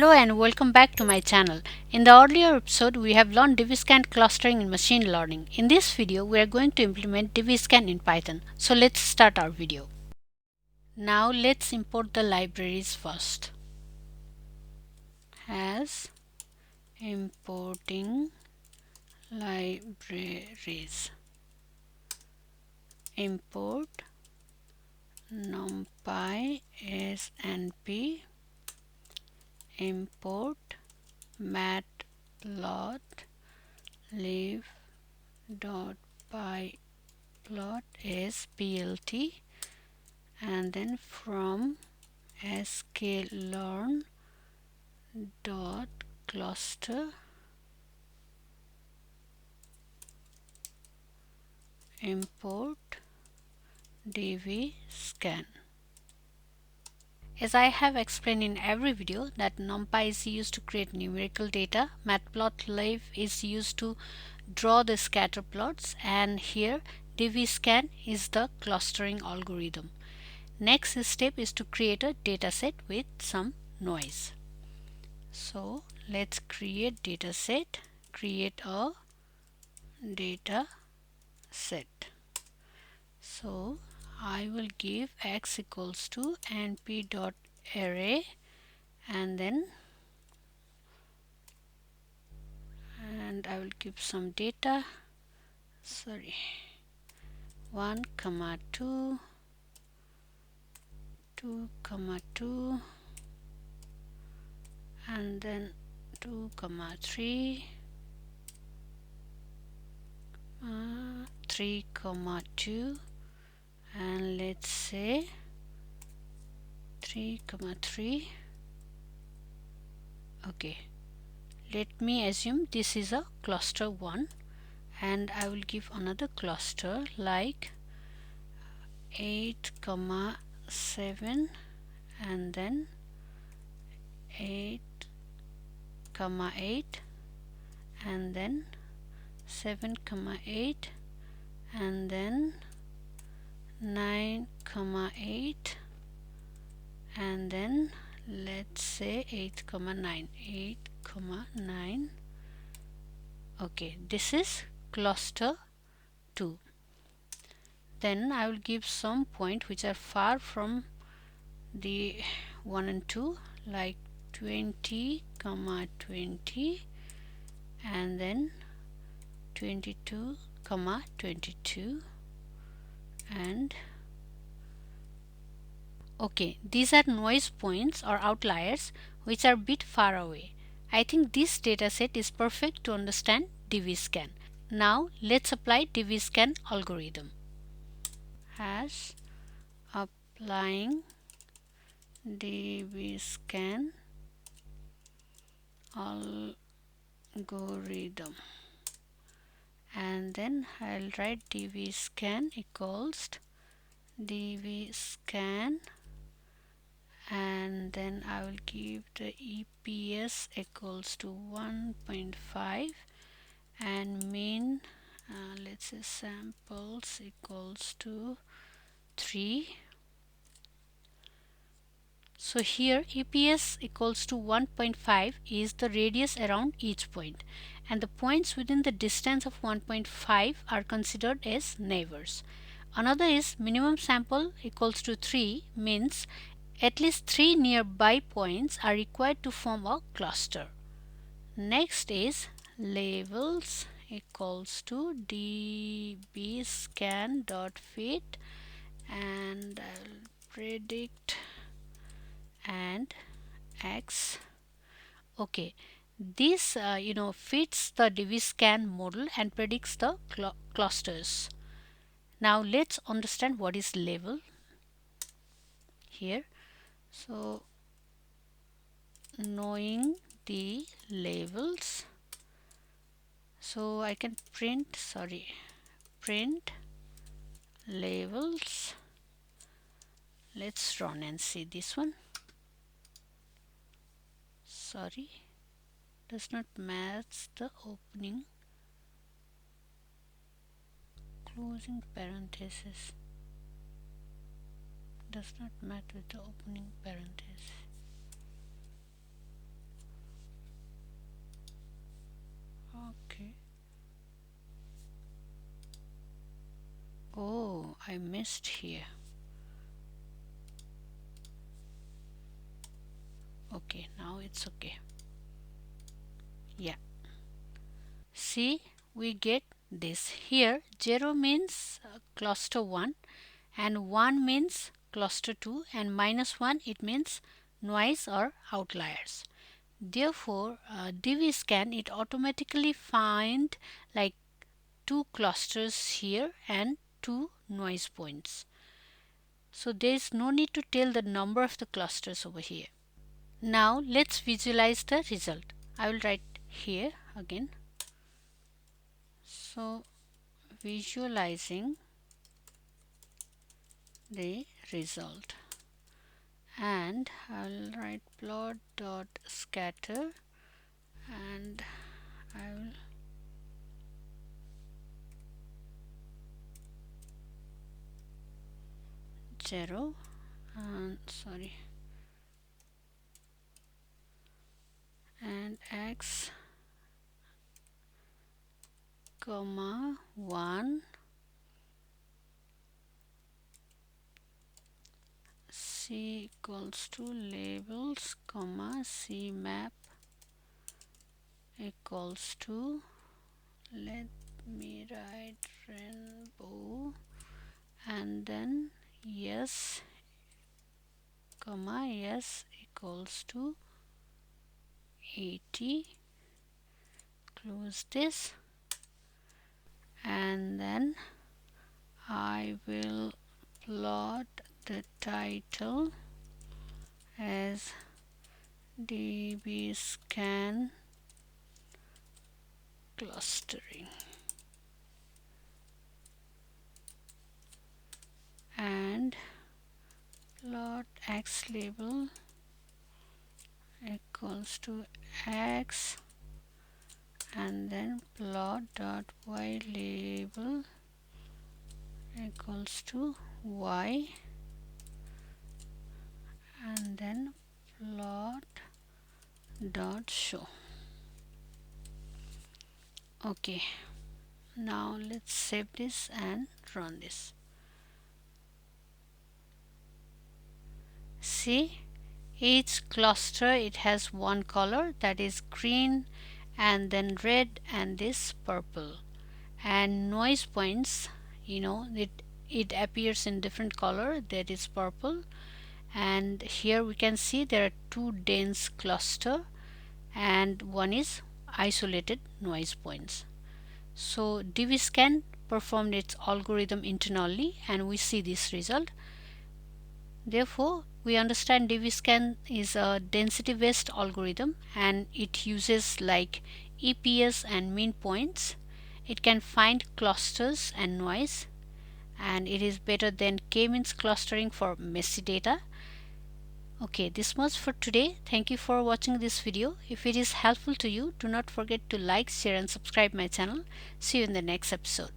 Hello and welcome back to my channel. In the earlier episode, we have learned DBSCAN clustering in machine learning. In this video, we are going to implement DBSCAN in Python. So let's start our video. Now let's import the libraries first. As importing libraries. Import numpy snp. Import matplotlib.pyplot as plt, and then from sklearn.cluster import DBSCAN. As I have explained in every video that NumPy is used to create numerical data, matplotlib is used to draw the scatter plots, and here DBSCAN is the clustering algorithm. Next step is to create a dataset with some noise. So let's create dataset, create a data set. So I will give x equals to np.array and I will give some data, 1, 2, 2, 2, and then 2, 3, 3, 2, and let's say 3, 3. Okay, let me assume this is a cluster 1, and I will give another cluster like 8, 7, and then 8, 8, and then 7, 8, and then 9, 8, and then let's say 8, 9, 8, 9. Okay, this is cluster 2. Then I will give some point which are far from the 1 and 2 like 20, 20, and then 22, 22, and okay, these are noise points or outliers which are a bit far away. I think this dataset is perfect to understand DBSCAN. Now let's apply DBSCAN algorithm. As applying DBSCAN algorithm, and then I'll write DBSCAN equals DBSCAN, and then I will give the EPS equals to 1.5 and mean let's say samples equals to 3. So here EPS equals to 1.5 is the radius around each point, and the points within the distance of 1.5 are considered as neighbors. Another is minimum sample equals to 3, means at least 3 nearby points are required to form a cluster. Next is labels equals to dbscan.fit, and I'll predict and x. Okay, this fits the DBSCAN model and predicts the clusters. Now let's understand what is label here. So knowing the labels, so I can print labels. Let's run and see this one. Does not match the opening closing parenthesis, does not match with the opening parenthesis. I missed here. Okay, now it's okay. Yeah, see, we get this. Here 0 means cluster 1 and 1 means cluster 2 and -1 it means noise or outliers. Therefore DBSCAN it automatically find like 2 clusters here and 2 noise points. So there is no need to tell the number of the clusters over here. Now let's visualize the result. I will write here again. So visualizing the result, and I'll write plot dot scatter, and I will zero and sorry and x comma 1 c equals to labels comma c map equals to, let me write rainbow, and then yes comma yes equals to 80, close this, and then I will plot the title as DBSCAN clustering, and plot x label equals to x, and then plot dot y label equals to y, and then plot dot show. Okay, now let's save this and run this. See, each cluster it has one color, that is green, and then red, and this purple, and noise points, it appears in different color, that is purple, and here we can see there are 2 dense cluster and one is isolated noise points. So DBSCAN performed its algorithm internally and we see this result. Therefore we understand DBSCAN is a density based algorithm and it uses like EPS and mean points. It can find clusters and noise, and it is better than k-means clustering for messy data. Okay, this much for today. Thank you for watching this video. If it is helpful to you, do not forget to like, share and subscribe my channel. See you in the next episode.